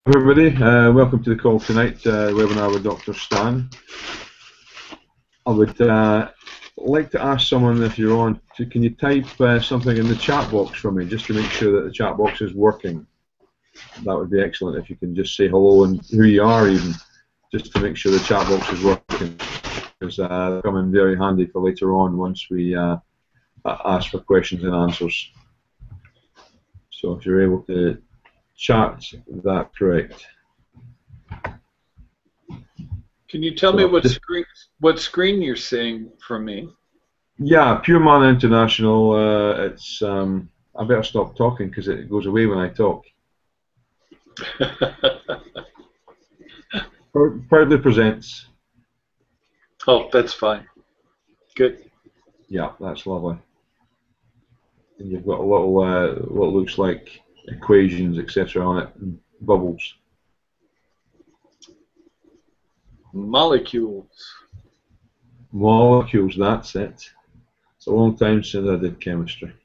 Everybody, welcome to the call tonight, webinar with Dr. Stan. I would like to ask someone, if you're on, can you type something in the chat box for me, just to make sure that the chat box is working. That would be excellent if you can just say hello and who you are even, just to make sure the chat box is working, because they'll come in very handy for later on once we ask for questions and answers. So if you're able to chat that correct. Can you tell me what screen you're seeing from me? Yeah, Pure Mana International. It's I better stop talking because it goes away when I talk. Proudly presents. Oh, that's fine. Good. Yeah, that's lovely. And you've got a little what looks like equations, etc. on it, and bubbles. Molecules. Molecules, that's it. It's a long time since I did chemistry.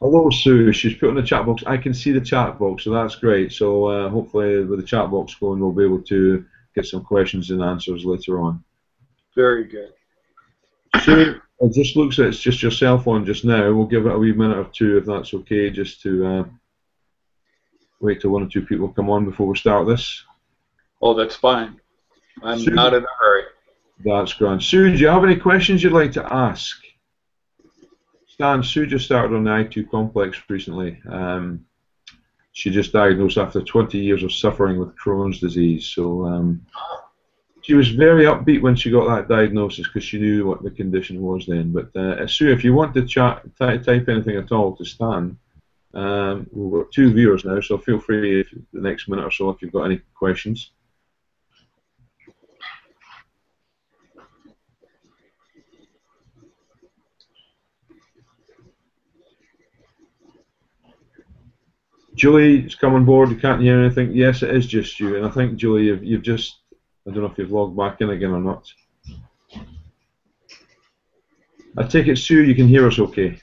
Hello Sue, she's put in the chat box. I can see the chat box, so that's great. So hopefully with the chat box going, we'll be able to get some questions and answers later on. Very good. Sue, it just looks like it's just your cell phone just now. We'll give it a wee minute or two if that's okay, just to wait till one or two people come on before we start this. Oh, that's fine. I'm not in a hurry. That's grand. Sue, do you have any questions you'd like to ask? Stan, Sue just started on the I2 complex recently. She just diagnosed after 20 years of suffering with Crohn's disease. So she was very upbeat when she got that diagnosis because she knew what the condition was then. But Sue, if you want to type anything at all to Stan, we've got 2 viewers now, so feel free if the next minute or so if you've got any questions. Julie's come on board. You can't hear anything. Yes, it is just you. And I think, Julie, you've just, I don't know if you've logged back in again or not. I take it, Sue, you can hear us okay.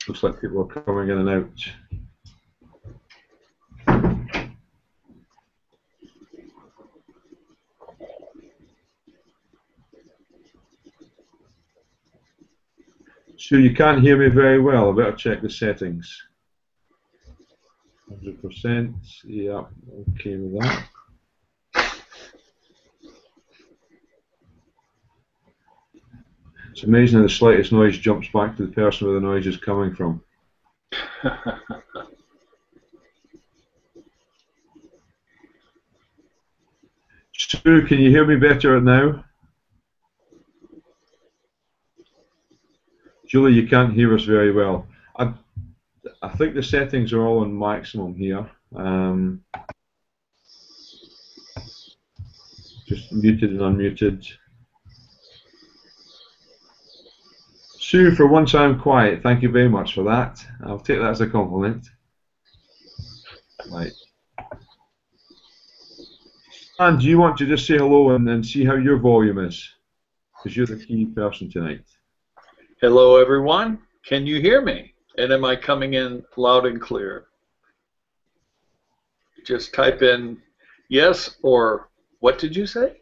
Looks like people are coming in and out. Sue, you can't hear me very well. I better check the settings. 100%. Yeah, okay with that. It's amazing the slightest noise jumps back to the person where the noise is coming from. Sue, can you hear me better now? Julie, you can't hear us very well. I think the settings are all on maximum here. Just muted and unmuted. Sue, for once I'm quiet. Thank you very much for that. I'll take that as a compliment. Right. And do you want to just say hello and see how your volume is? Because you're the key person tonight. Hello, everyone. Can you hear me? And am I coming in loud and clear? Just type in yes or what did you say?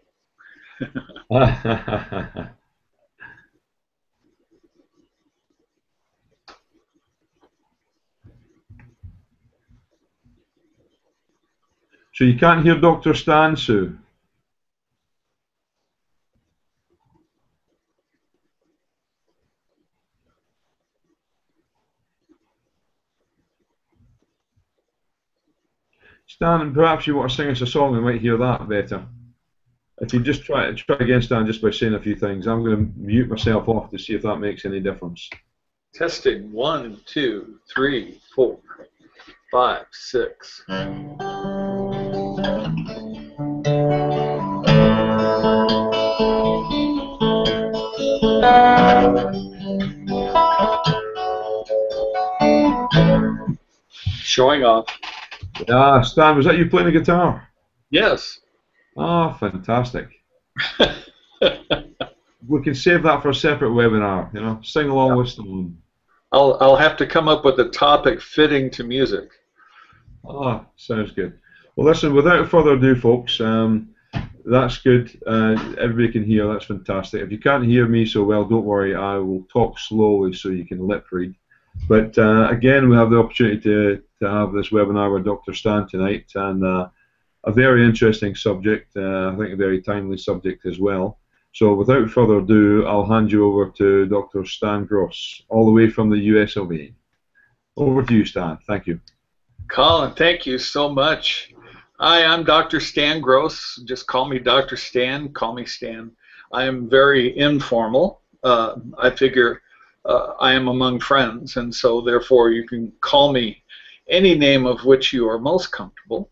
So you can't hear Dr. Stan, Sue? Stan, perhaps you want to sing us a song, we might hear that better. If you just try again, Stan, just by saying a few things. I'm going to mute myself off to see if that makes any difference. Testing 1, 2, 3, 4, 5, 6. showing off. Ah, Stan, was that you playing the guitar? Yes. Ah, fantastic. We can save that for a separate webinar, you know, sing along with Stan. I'll have to come up with a topic fitting to music. Ah, sounds good. Well, listen, without further ado, folks, that's good. Everybody can hear. That's fantastic. If you can't hear me so well, don't worry. I will talk slowly so you can lip read. But again, we have the opportunity to have this webinar with Dr. Stan tonight, and a very interesting subject. I think a very timely subject as well. So without further ado, I'll hand you over to Dr. Stan Gross, all the way from the US of A. Over to you, Stan. Thank you. Colin, thank you so much. Hi, I'm Dr. Stan Gross. Just call me Dr. Stan. Call me Stan. I am very informal. I figure I am among friends, and so therefore you can call me any name of which you are most comfortable.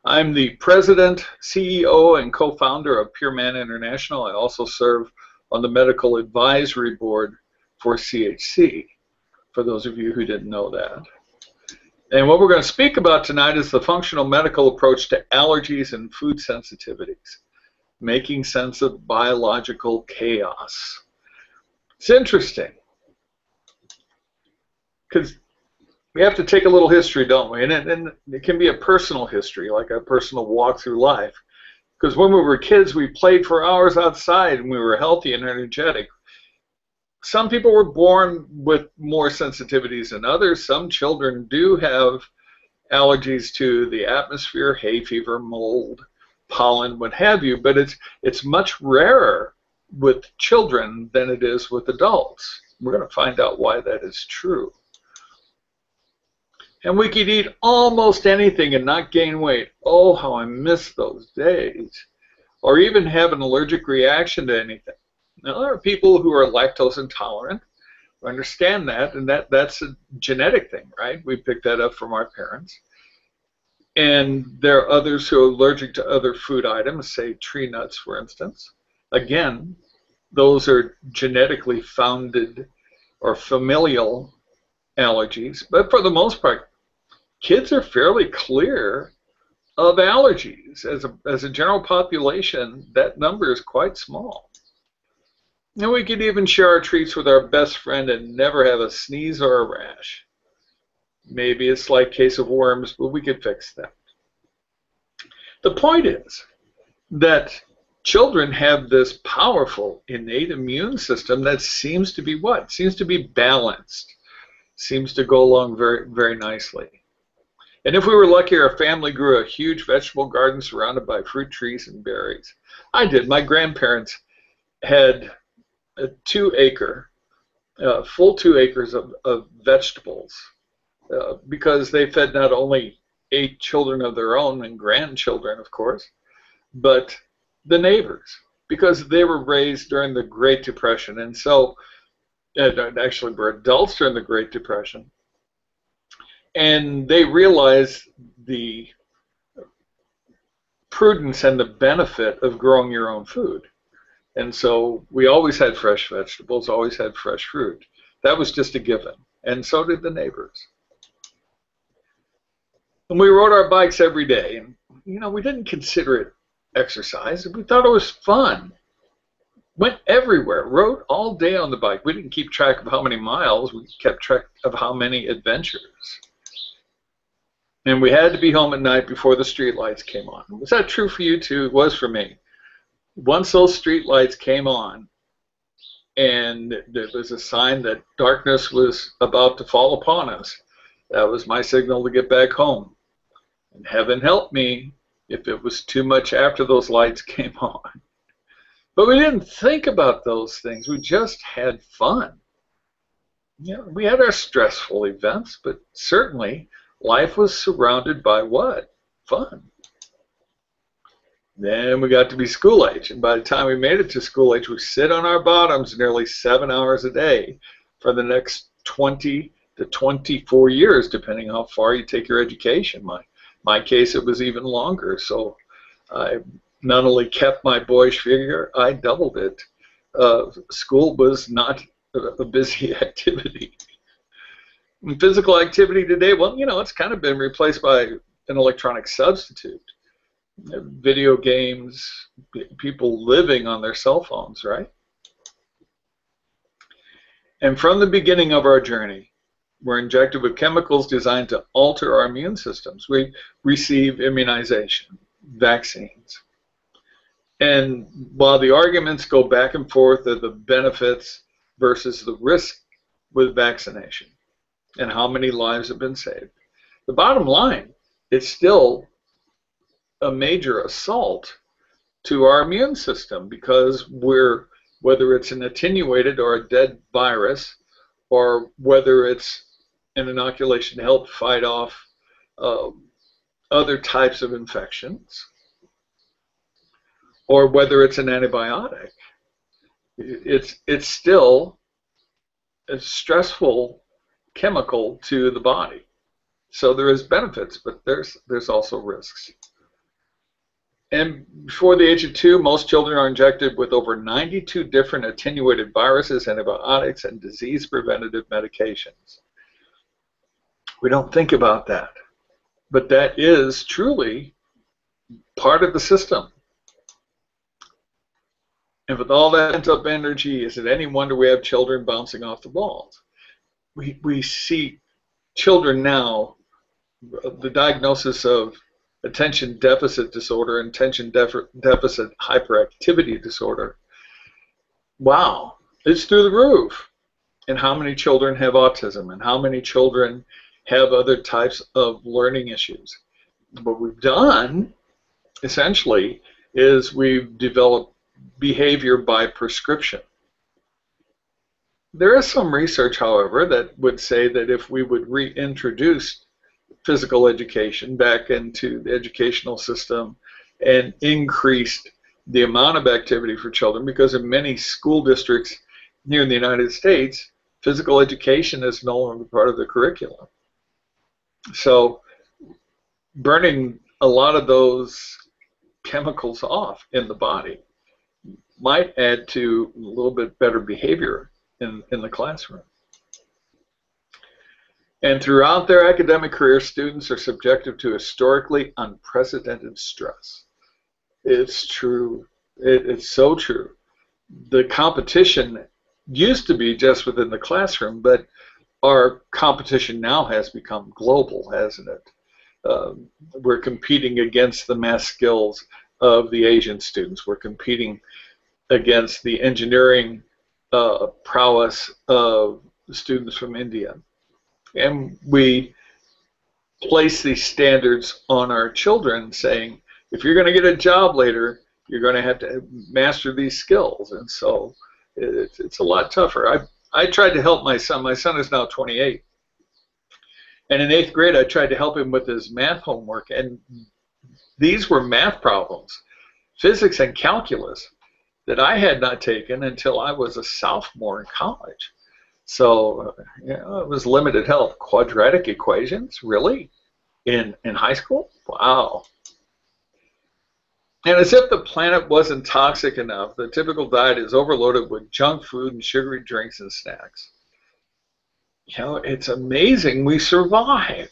I'm the president, CEO, and co-founder of Pure Man International. I also serve on the medical advisory board for CHC, for those of you who didn't know that. And what we're going to speak about tonight is the functional medical approach to allergies and food sensitivities, making sense of biological chaos. It's interesting, because we have to take a little history, don't we? And it can be a personal history, like a personal walk through life. Because when we were kids, we played for hours outside and we were healthy and energetic. Some people were born with more sensitivities than others. Some children do have allergies to the atmosphere, hay fever, mold, pollen, what have you, but it's much rarer with children than it is with adults. We're going to find out why that is true. And we could eat almost anything and not gain weight. Oh, how I miss those days. Or even have an allergic reaction to anything. Now, there are people who are lactose intolerant. We understand that, and that's a genetic thing, right? We picked that up from our parents. And there are others who are allergic to other food items, say tree nuts, for instance. Again, those are genetically founded or familial allergies. But for the most part, kids are fairly clear of allergies. As a general population, that number is quite small. And we could even share our treats with our best friend and never have a sneeze or a rash. Maybe a slight case of worms, but we could fix that. The point is that children have this powerful innate immune system that seems to be what? Seems to be balanced. Seems to go along very, very nicely. And if we were lucky, our family grew a huge vegetable garden surrounded by fruit trees and berries. I did. My grandparents had a 2-acre, full 2 acres of vegetables because they fed not only 8 children of their own and grandchildren, of course, but the neighbors, because they were raised during the Great Depression. And so, actually were adults during the Great Depression. And they realized the prudence and the benefit of growing your own food. And so we always had fresh vegetables, always had fresh fruit. That was just a given. And so did the neighbors. And we rode our bikes every day. And, you know, we didn't consider it exercise. We thought it was fun. Went everywhere, rode all day on the bike. We didn't keep track of how many miles. We kept track of how many adventures. And we had to be home at night before the street lights came on. Was that true for you too? It was for me. Once those street lights came on, and there was a sign that darkness was about to fall upon us, that was my signal to get back home. And heaven help me if it was too much after those lights came on. But we didn't think about those things. We just had fun. You know, we had our stressful events, but certainly life was surrounded by what? Fun. Then we got to be school age, and by the time we made it to school age, we sit on our bottoms nearly 7 hours a day for the next 20 to 24 years, depending on how far you take your education. My case, it was even longer, so I not only kept my boyish figure, I doubled it. School was not a busy activity. And physical activity today, well, it's kind of been replaced by an electronic substitute. Video games, people living on their cell phones, right? And from the beginning of our journey, we're injected with chemicals designed to alter our immune systems. We receive immunization, vaccines. And while the arguments go back and forth of the benefits versus the risk with vaccination and how many lives have been saved, the bottom line, it's still a major assault to our immune system, because whether it's an attenuated or a dead virus, or whether it's an inoculation to help fight off other types of infections, or whether it's an antibiotic, it's still a stressful chemical to the body. So there is benefits, but there's also risks. And before the age of 2, most children are injected with over 92 different attenuated viruses, antibiotics, and disease preventative medications. We don't think about that, but that is truly part of the system. And with all that pent-up energy, is it any wonder we have children bouncing off the walls? We see children now, the diagnosis of attention deficit disorder and attention deficit hyperactivity disorder. Wow, it's through the roof. And how many children have autism, and how many children have other types of learning issues? What we've done, essentially, is we've developed behavior by prescription. There is some research, however, that would say that if we would reintroduce physical education back into the educational system and increased the amount of activity for children, because in many school districts here in the United States, physical education is no longer part of the curriculum. So burning a lot of those chemicals off in the body might add to a little bit better behavior in the classroom. And throughout their academic career, students are subjected to historically unprecedented stress. It's true. It's so true. The competition used to be just within the classroom, but our competition now has become global, hasn't it? We're competing against the math skills of the Asian students. We're competing against the engineering prowess of the students from India. And we place these standards on our children, saying, if you're going to get a job later, you're going to have to master these skills. And so it's a lot tougher. I tried to help my son. My son is now 28. And in 8th grade, I tried to help him with his math homework. And these were math problems, physics and calculus, that I had not taken until I was a sophomore in college. So, it was limited help. Quadratic equations, really? In high school? Wow. And as if the planet wasn't toxic enough, the typical diet is overloaded with junk food and sugary drinks and snacks. It's amazing we survive.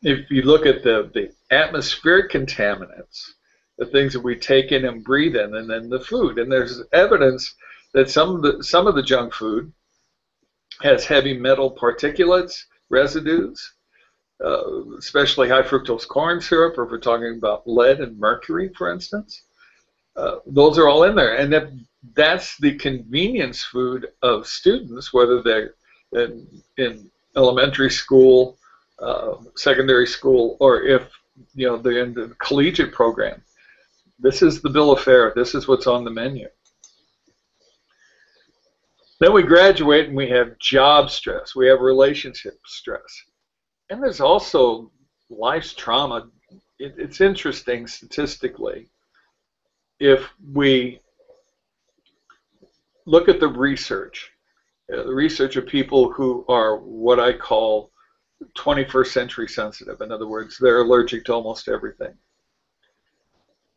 If you look at the atmospheric contaminants, the things that we take in and breathe in, and then the food. And there's evidence that some of the junk food has heavy metal particulates, residues, especially high fructose corn syrup, or if we're talking about lead and mercury, for instance. Those are all in there. And that's the convenience food of students, whether they're in elementary school, secondary school, or if they're in the collegiate program. This is the bill of fare. This is what's on the menu. Then we graduate and we have job stress. We have relationship stress. And there's also life's trauma. It's interesting statistically. If we look at the research of people who are what I call 21st century sensitive. In other words, they're allergic to almost everything.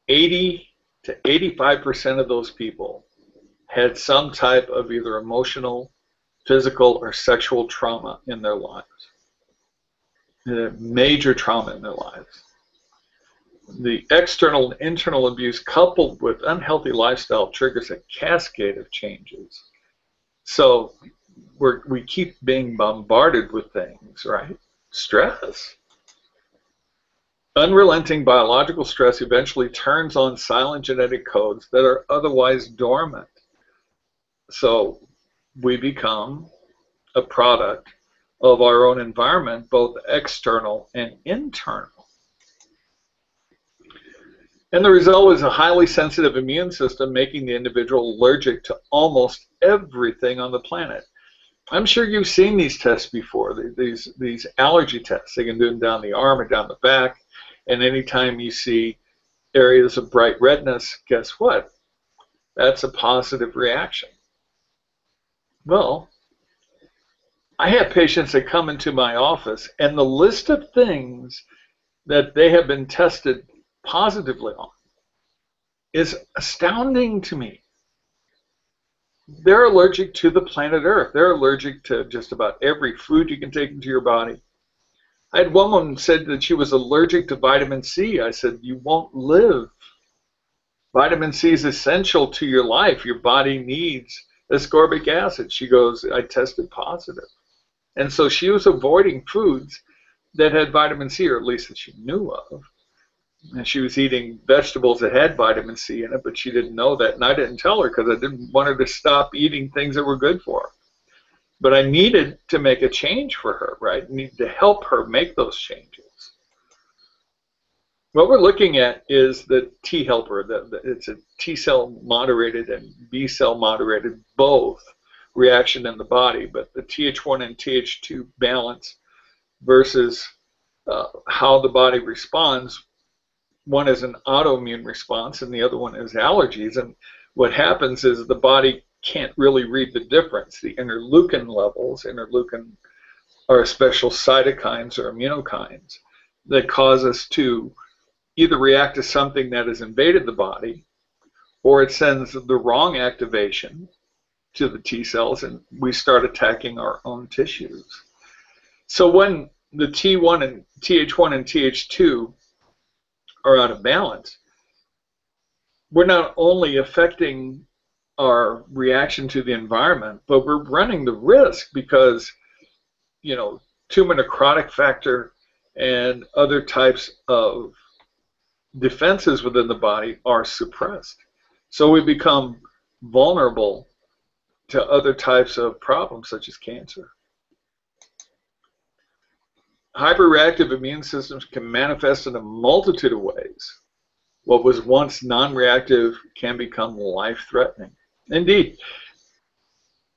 80 to 85% of those people had some type of either emotional physical or sexual trauma in their lives, major trauma in their lives. The external and internal abuse coupled with unhealthy lifestyle triggers a cascade of changes. So we keep being bombarded with things, right? Stress. Unrelenting biological stress eventually turns on silent genetic codes that are otherwise dormant. So we become a product of our own environment, both external and internal. And the result is a highly sensitive immune system, making the individual allergic to almost everything on the planet. I'm sure you've seen these tests before, these allergy tests. They can do them down the arm or down the back. And anytime you see areas of bright redness, guess what? That's a positive reaction. Well, I have patients that come into my office, and the list of things that they have been tested positively on is astounding to me. They're allergic to the planet Earth. They're allergic to just about every food you can take into your body. I had one woman said that she was allergic to vitamin C. I said, you won't live. Vitamin C is essential to your life. Your body needs ascorbic acid. She goes, I tested positive. And so she was avoiding foods that had vitamin C, or at least that she knew of. And she was eating vegetables that had vitamin C in it, but she didn't know that. And I didn't tell her because I didn't want her to stop eating things that were good for her. But I needed to make a change for her, right? I needed to help her make those changes. What we're looking at is the T helper. It's a T cell moderated and B cell moderated, both reaction in the body, but the Th1 and Th2 balance versus how the body responds. One is an autoimmune response and the other one is allergies. And what happens is the body can't really read the difference. The interleukin levels, interleukin are special cytokines or immunokines that cause us to either react to something that has invaded the body, or it sends the wrong activation to the T cells and we start attacking our own tissues. So when the T1 and Th1 and Th2 are out of balance, we're not only affecting our reaction to the environment, but we're running the risk because, you know, tumor necrotic factor and other types of defenses within the body are suppressed. So we become vulnerable to other types of problems such as cancer. Hyperreactive immune systems can manifest in a multitude of ways. What was once non-reactive can become life-threatening. Indeed,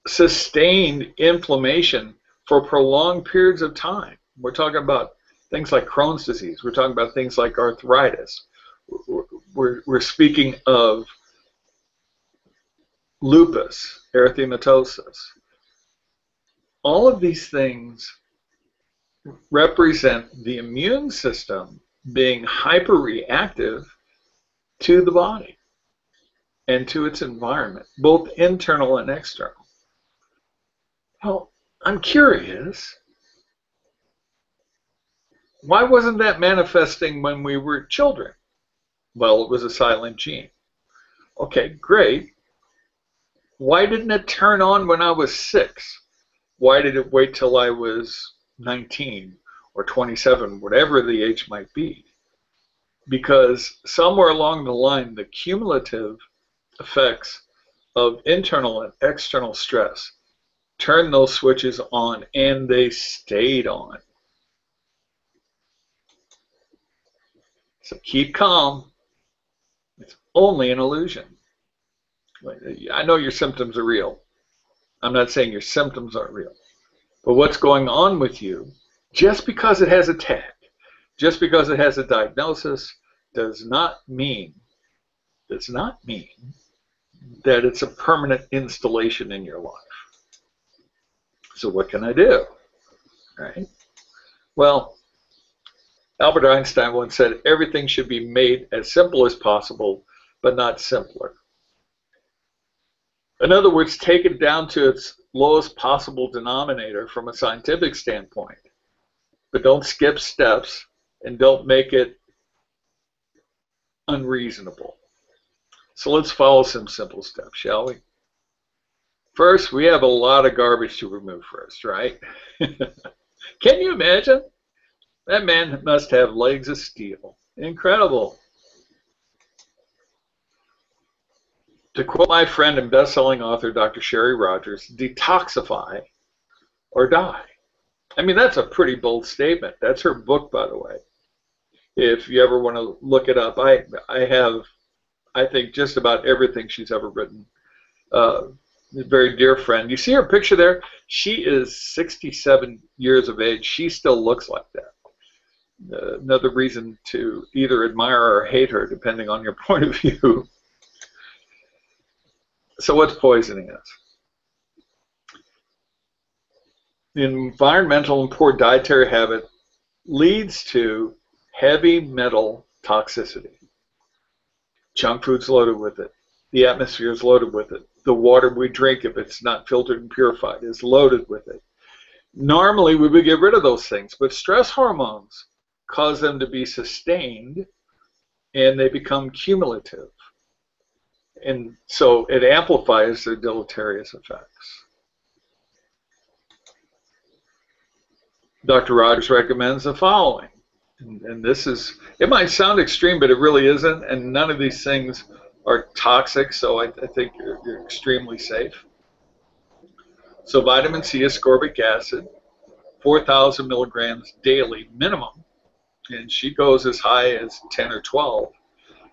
sustained inflammation for prolonged periods of time. We're talking about things like Crohn's disease. We're talking about things like arthritis. We're speaking of lupus, erythematosus. All of these things represent the immune system being hyperreactive to the body and to its environment, both internal and external. Well, I'm curious, why wasn't that manifesting when we were children? Well, it was a silent gene. Okay, great. Why didn't it turn on when I was 6? Why did it wait till I was 19 or 27, whatever the age might be? Because somewhere along the line, the cumulative effects of internal and external stress turned those switches on, and they stayed on. So keep calm. It's only an illusion. I know your symptoms are real. I'm not saying your symptoms aren't real. But what's going on with you, just because it has a tag, just because it has a diagnosis, does not mean that it's a permanent installation in your life. So what can I do? Right? Well, Albert Einstein once said, everything should be made as simple as possible, but not simpler. In other words, take it down to its lowest possible denominator from a scientific standpoint. But don't skip steps and don't make it unreasonable. So let's follow some simple steps, shall we? First, we have a lot of garbage to remove first, right? Can you imagine? That man must have legs of steel. Incredible. To quote my friend and best-selling author, Dr. Sherry Rogers, detoxify or die. I mean, that's a pretty bold statement. That's her book, by the way. If you ever want to look it up, I have, I think, just about everything she's ever written. A very dear friend. You see her picture there? She is 67 years of age. She still looks like that. Another reason to either admire or hate her, depending on your point of view. So what's poisoning us? The environmental and poor dietary habit leads to heavy metal toxicity. Junk food's loaded with it. The atmosphere is loaded with it. The water we drink, if it's not filtered and purified, is loaded with it. Normally, we would get rid of those things, but stress hormones cause them to be sustained, and they become cumulative. And so it amplifies their deleterious effects. Dr. Rogers recommends the following. And this is, it might sound extreme, but it really isn't. And none of these things are toxic, so I think you're extremely safe. So vitamin C, ascorbic acid, 4,000 milligrams daily minimum. And she goes as high as 10 or 12.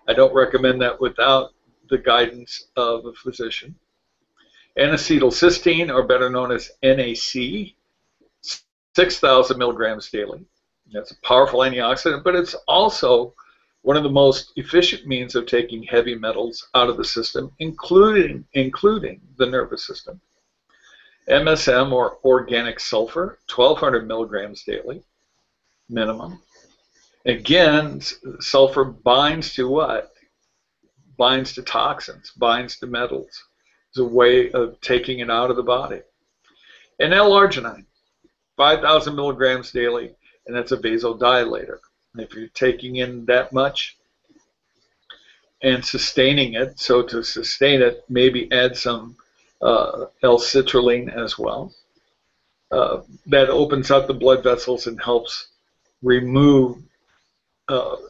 I don't recommend that without the guidance of a physician. N-acetylcysteine, or better known as NAC, 6,000 milligrams daily. That's a powerful antioxidant, but it's also one of the most efficient means of taking heavy metals out of the system, including the nervous system. MSM, or organic sulfur, 1,200 milligrams daily, minimum. Again, sulfur binds to what? Binds to toxins, binds to metals. It's a way of taking it out of the body. And L-arginine, 5,000 milligrams daily, and that's a vasodilator. And if you're taking in that much and sustaining it, so to sustain it, maybe add some L-citrulline as well. That opens up the blood vessels and helps remove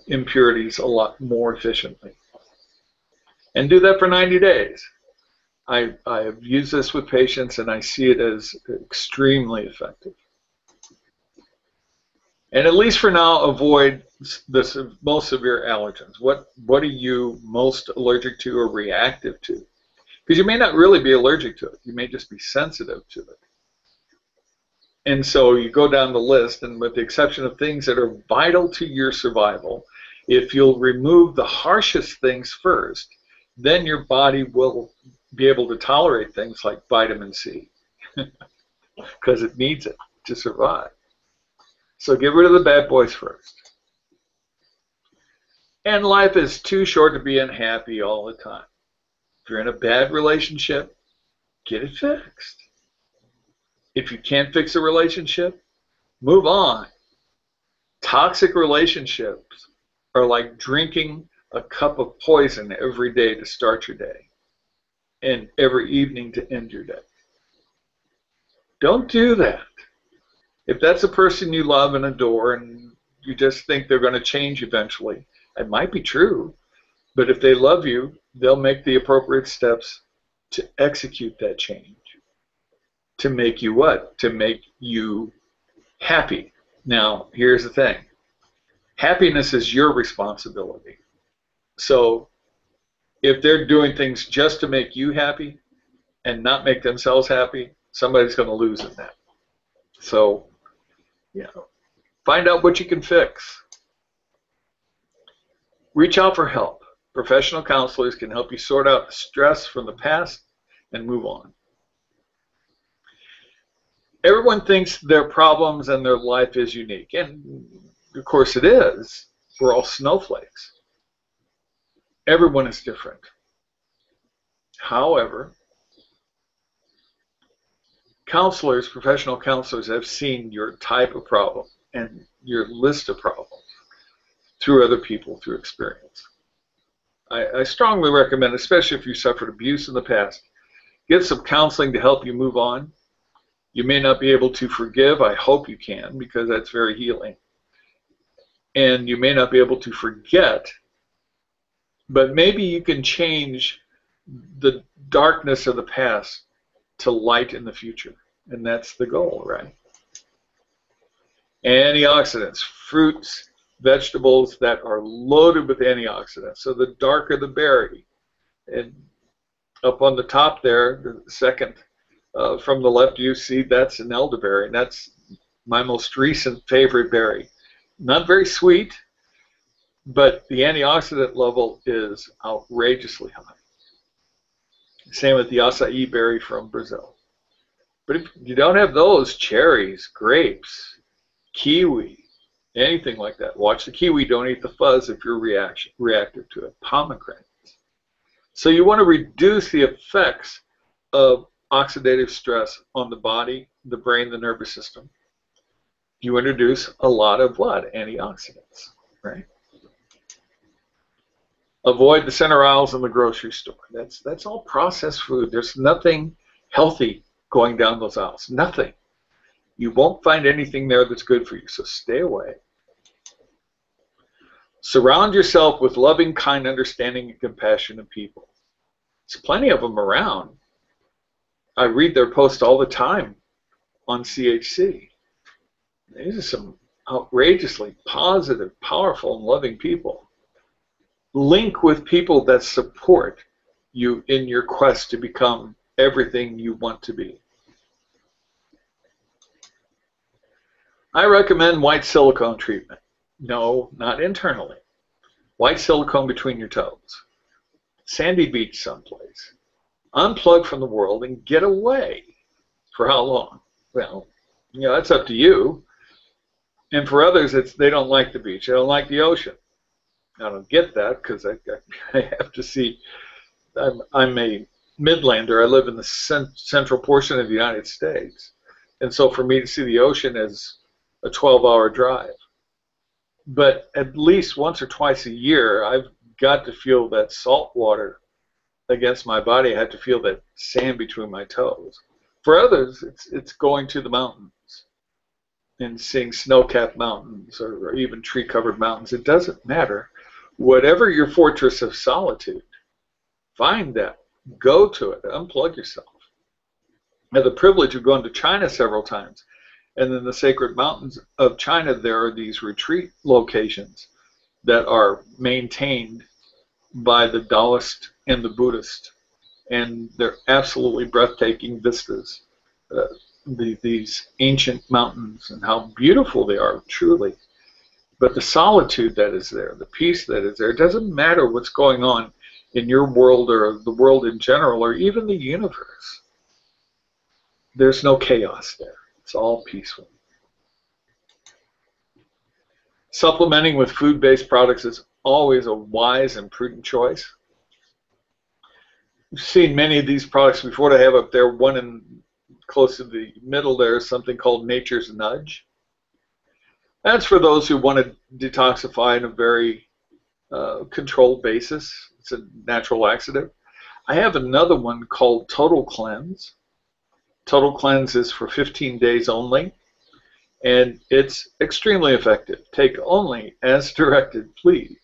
impurities a lot more efficiently. And do that for 90 days. I have used this with patients, and I see it as extremely effective. And at least for now, avoid the most severe allergens. What are you most allergic to or reactive to? Because you may not really be allergic to it. You may just be sensitive to it. And so you go down the list, and with the exception of things that are vital to your survival, if you'll remove the harshest things first, then your body will be able to tolerate things like vitamin C because it needs it to survive. So get rid of the bad boys first. And life is too short to be unhappy all the time. If you're in a bad relationship, get it fixed. If you can't fix a relationship, move on. Toxic relationships are like drinking a cup of poison every day to start your day and every evening to end your day. Don't do that. If that's a person you love and adore and you just think they're going to change eventually, it might be true, but if they love you, they'll make the appropriate steps to execute that change. To make you what? To make you happy. Now, here's the thing. Happiness is your responsibility. So if they're doing things just to make you happy and not make themselves happy, somebody's going to lose in that. So, find out what you can fix. Reach out for help. Professional counselors can help you sort out the stress from the past and move on. Everyone thinks their problems and their life is unique, and of course it is. We're all snowflakes. Everyone is different. However, counselors, professional counselors, have seen your type of problem and your list of problems through other people, through experience. I strongly recommend, especially if you suffered abuse in the past, get some counseling to help you move on. You may not be able to forgive. I hope you can, because that's very healing. And you may not be able to forget, but maybe you can change the darkness of the past to light in the future. And that's the goal, right? Antioxidants, fruits, vegetables that are loaded with antioxidants. So the darker the berry, and up on the top there, the second from the left, you see that's an elderberry, and that's my most recent favorite berry. Not very sweet, but the antioxidant level is outrageously high. Same with the acai berry from Brazil. But if you don't have those, cherries, grapes, kiwi, anything like that. Watch the kiwi, don't eat the fuzz if you're reactive to it. Pomegranates. So you want to reduce the effects of oxidative stress on the body, the brain, the nervous system. You introduce a lot of what? Antioxidants, right? Avoid the center aisles in the grocery store. That's all processed food. There's nothing healthy going down those aisles. Nothing. You won't find anything there that's good for you, so stay away. Surround yourself with loving, kind, understanding, and compassionate people. There's plenty of them around. I read their posts all the time on CHC. These are some outrageously positive, powerful, and loving people. Link with people that support you in your quest to become everything you want to be. I recommend white silicone treatment. No, not internally. White silicone between your toes. Sandy beach someplace. Unplug from the world and get away. For how long? Well, that's up to you. And for others, they don't like the beach. They don't like the ocean. I don't get that, because I have to see. I'm a Midlander. I live in the central portion of the United States. And so for me to see the ocean is a 12-hour drive. But at least once or twice a year, I've got to feel that salt water against my body. I have to feel that sand between my toes. For others, it's going to the mountains and seeing snow-capped mountains or even tree-covered mountains. It doesn't matter. Whatever your fortress of solitude, find that. Go to it. Unplug yourself. I had the privilege of going to China several times. And in the sacred mountains of China, there are these retreat locations that are maintained by the Taoist and the Buddhist. And they're absolutely breathtaking vistas. These ancient mountains and how beautiful they are, truly. But the solitude that is there, the peace that is there, it doesn't matter what's going on in your world or the world in general or even the universe. There's no chaos there. It's all peaceful. Supplementing with food-based products is always a wise and prudent choice. We've seen many of these products before. I have up there one in close to the middle there is something called Nature's Nudge. That's for those who want to detoxify in a very controlled basis. It's a natural laxative. I have another one called Total Cleanse. Total Cleanse is for 15 days only, and it's extremely effective. Take only as directed, please.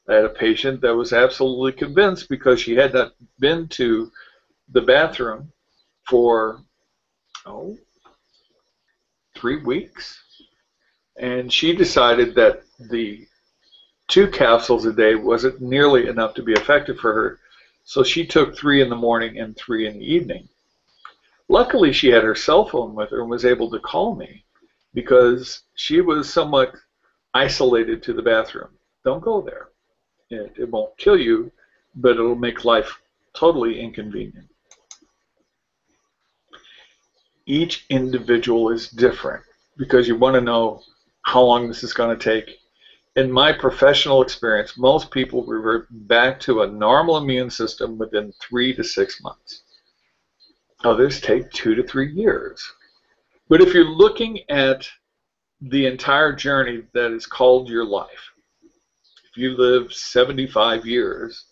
I had a patient that was absolutely convinced because she had not been to the bathroom for 3 weeks. And she decided that the 2 capsules a day wasn't nearly enough to be effective for her. So she took 3 in the morning and 3 in the evening. Luckily, she had her cell phone with her and was able to call me because she was somewhat isolated to the bathroom. Don't go there. It won't kill you, but it'll make life totally inconvenient. Each individual is different because you want to know how long this is going to take. In my professional experience, most people revert back to a normal immune system within 3 to 6 months. Others take 2 to 3 years. But if you're looking at the entire journey that is called your life, if you live 75 years,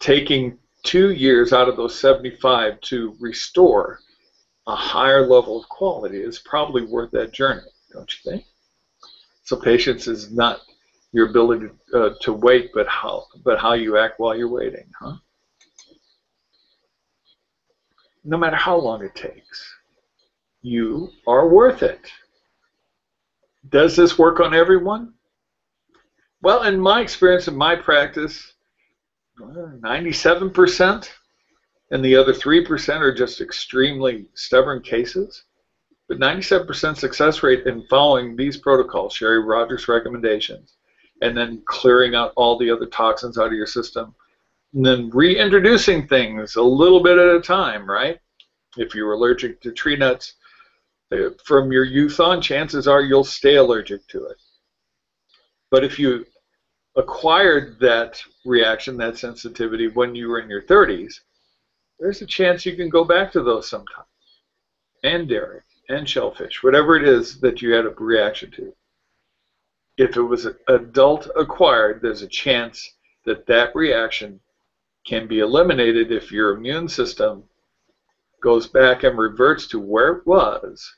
taking 2 years out of those 75 to restore a higher level of quality is probably worth that journey, don't you think? So patience is not your ability to wait, but how you act while you're waiting, huh? No matter how long it takes, you are worth it. Does this work on everyone? Well, in my experience, in my practice, 97%, and the other 3% are just extremely stubborn cases. But 97% success rate in following these protocols, Sherry Rogers' recommendations, and then clearing out all the other toxins out of your system, and then reintroducing things a little bit at a time, right? If you're allergic to tree nuts, from your youth on, chances are you'll stay allergic to it. But if you acquired that reaction, that sensitivity, when you were in your 30s, there's a chance you can go back to those sometime. And dairy, and shellfish, whatever it is that you had a reaction to. If it was adult acquired, there's a chance that that reaction can be eliminated if your immune system goes back and reverts to where it was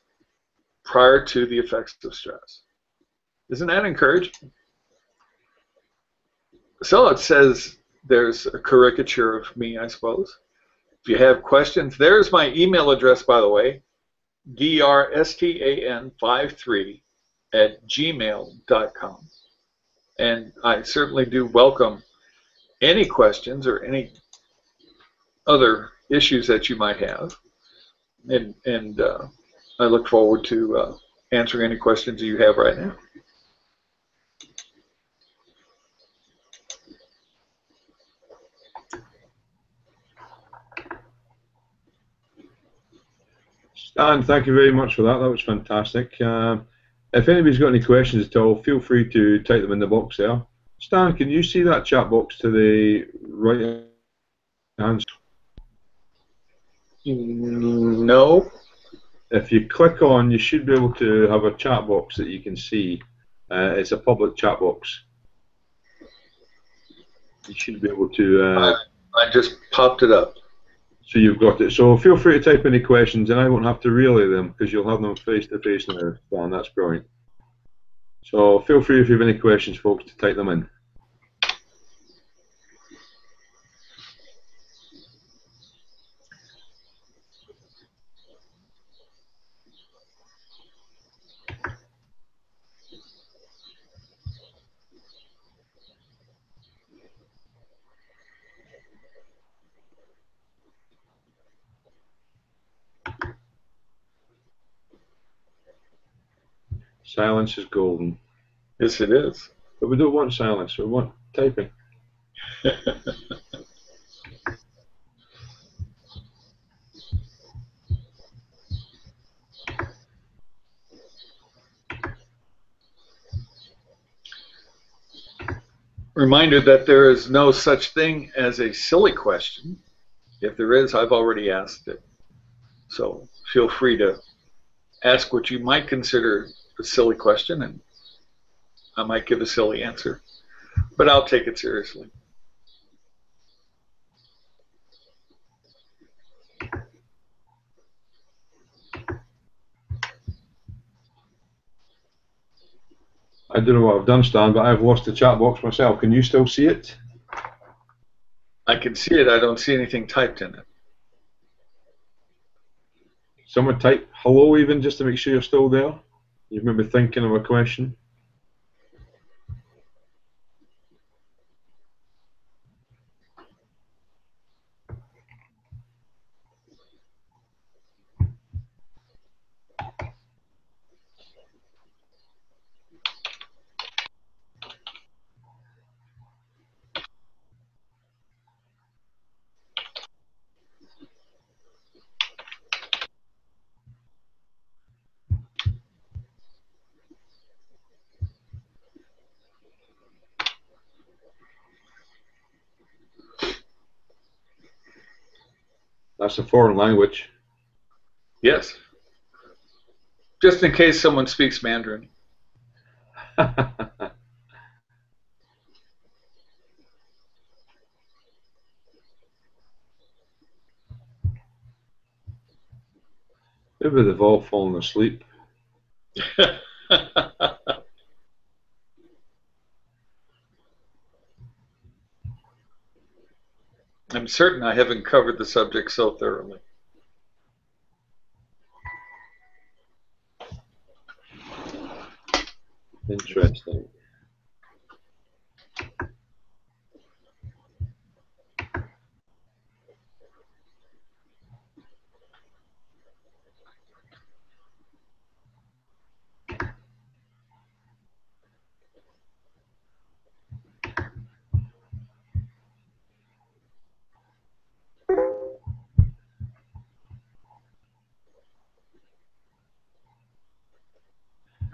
prior to the effects of stress. Isn't that encouraging? So it says there's a caricature of me, I suppose. If you have questions, there's my email address, by the way, drstan53@gmail.com. And I certainly do welcome any questions or any other issues that you might have. And I look forward to answering any questions you have right now. Stan, thank you very much for that. That was fantastic. If anybody's got any questions at all, feel free to type them in the box there. Stan, can you see that chat box to the right hand? No. If you click on, you should be able to have a chat box that you can see. It's a public chat box. You should be able to... I just popped it up. So you've got it. So feel free to type any questions, and I won't have to relay them because you'll have them face to face now, Stan. That's brilliant. So feel free if you have any questions, folks, to type them in. Silence is golden. Yes, it is. But we don't want silence. We want typing. Reminder that there is no such thing as a silly question. If there is, I've already asked it. So feel free to ask what you might consider a silly question, and I might give a silly answer, but I'll take it seriously. I don't know what I've done, Stan, but I've lost the chat box myself. Can you still see it? I can see it. I don't see anything typed in it. Someone type hello even just to make sure you're still there. You may be thinking of a question. That's a foreign language. Yes. Just in case someone speaks Mandarin. Maybe they've all fallen asleep. I'm certain I haven't covered the subject so thoroughly. Interesting.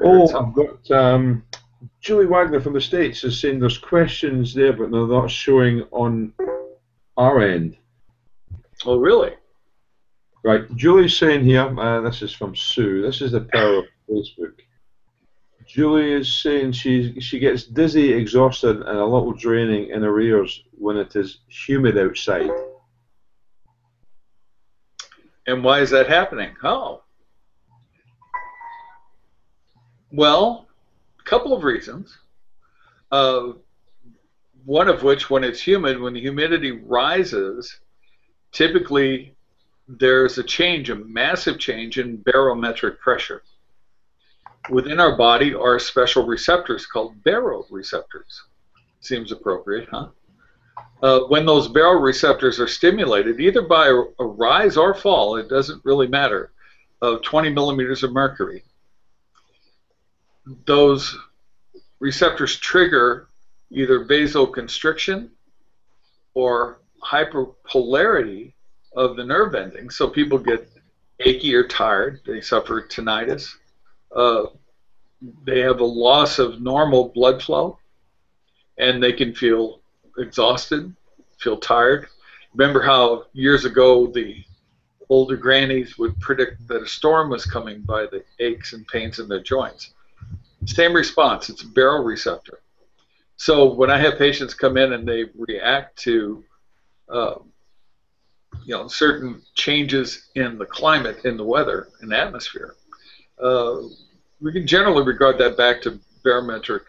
Oh, I've got Julie Wagner from the States is saying there's questions there, but they're not showing on our end. Oh, really? Right, Julie's saying here, this is from Sue, this is the power of Facebook. Julie is saying she gets dizzy, exhausted, and a little draining in her ears when it is humid outside. And why is that happening? Oh. Well, a couple of reasons. One of which, when it's humid, when the humidity rises, typically there's a change, a massive change in barometric pressure. Within our body are special receptors called baroreceptors. Seems appropriate, huh? When those baroreceptors are stimulated, either by a rise or fall, it doesn't really matter, of 20 millimeters of mercury, those receptors trigger either vasoconstriction or hyperpolarity of the nerve endings. So people get achy or tired. They suffer tinnitus. They have a loss of normal blood flow, and they can feel exhausted, feel tired. Remember how years ago the older grannies would predict that a storm was coming by the aches and pains in their joints? Same response. It's a baroreceptor. So when I have patients come in and they react to certain changes in the climate, in the weather, in the atmosphere, we can generally regard that back to barometric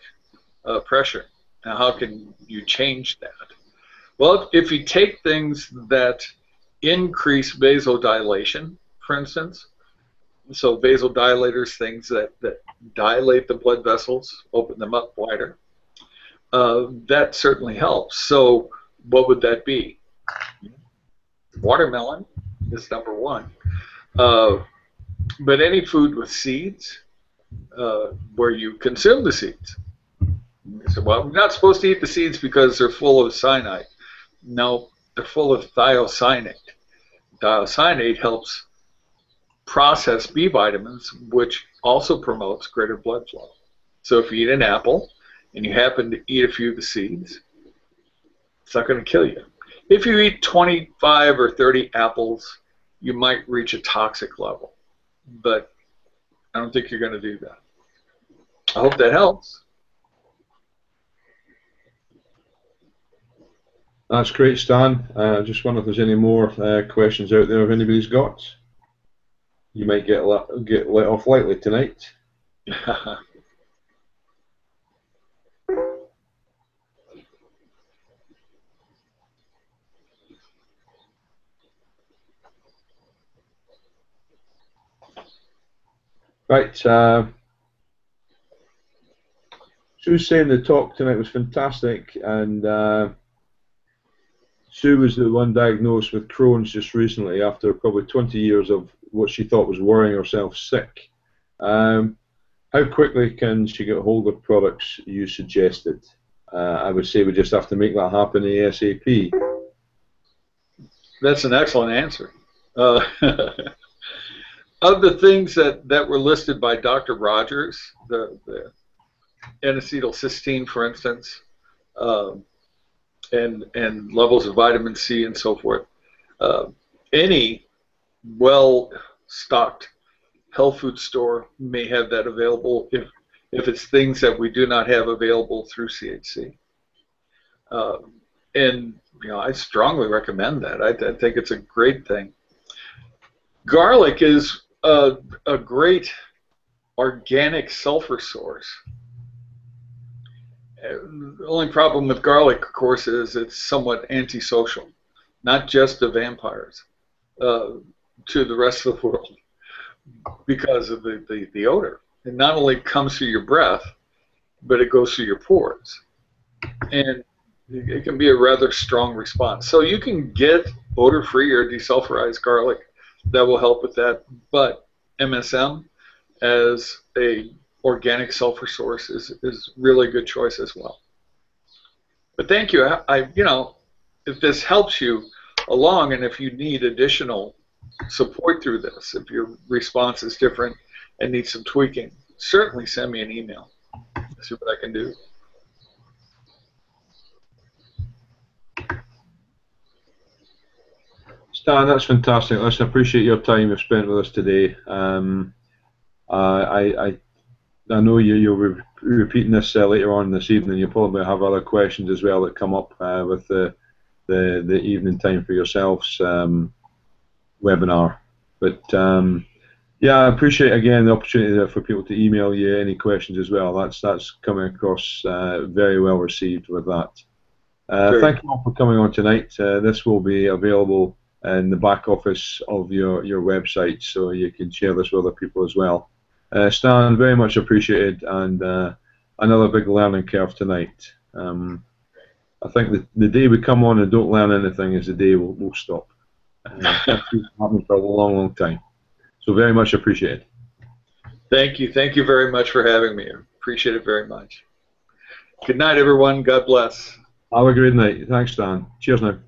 pressure. Now, how can you change that? Well, if you take things that increase vasodilation, for instance, so vasodilators, things that dilate the blood vessels, open them up wider, that certainly helps. So what would that be? Watermelon is number one. But any food with seeds, where you consume the seeds. You say, well, we're not supposed to eat the seeds because they're full of cyanide. No, they're full of thiocyanate. Thiocyanate helps process B vitamins, which also promotes greater blood flow. So if you eat an apple and you happen to eat a few of the seeds, it's not going to kill you. If you eat 25 or 30 apples, you might reach a toxic level. But I don't think you're going to do that. I hope that helps. That's great, Stan. Just wonder if there's any more questions out there if anybody's got. You might get let off lightly tonight. Right. Sue's saying the talk tonight was fantastic, and Sue was the one diagnosed with Crohn's just recently after probably 20 years of what she thought was worrying herself sick. How quickly can she get hold of products you suggested? I would say we just have to make that happen ASAP. That's an excellent answer. Of the things that were listed by Dr. Rogers, the N-acetylcysteine, for instance, and levels of vitamin C and so forth, any well-stocked health food store may have that available if it's things that we do not have available through CHC. And I strongly recommend that. I think it's a great thing. Garlic is a great organic sulfur source. The only problem with garlic, of course, is it's somewhat antisocial, not just to vampires, to the rest of the world, because of the odor. It not only comes through your breath, but it goes through your pores. And it can be a rather strong response. So you can get odor-free or desulfurized garlic that will help with that, but MSM as a organic sulfur source is really a good choice as well. But thank you. If this helps you along, and if you need additional support through this, if your response is different and needs some tweaking, certainly send me an email. See what I can do. Stan, that's fantastic. Listen, I appreciate your time you've spent with us today. I know you'll be repeating this later on this evening. You'll probably have other questions as well that come up with the evening time for yourselves webinar. But yeah, I appreciate again the opportunity for people to email you any questions as well. That's coming across very well received with that. Thank you all for coming on tonight. This will be available in the back office of your website, so you can share this with other people as well. Stan, very much appreciated, and another big learning curve tonight. I think the day we come on and don't learn anything is the day we'll stop. That's happened for a long, long time. So very much appreciated. Thank you. Thank you very much for having me. I appreciate it very much. Good night, everyone. God bless. Have a great night. Thanks, Stan. Cheers now.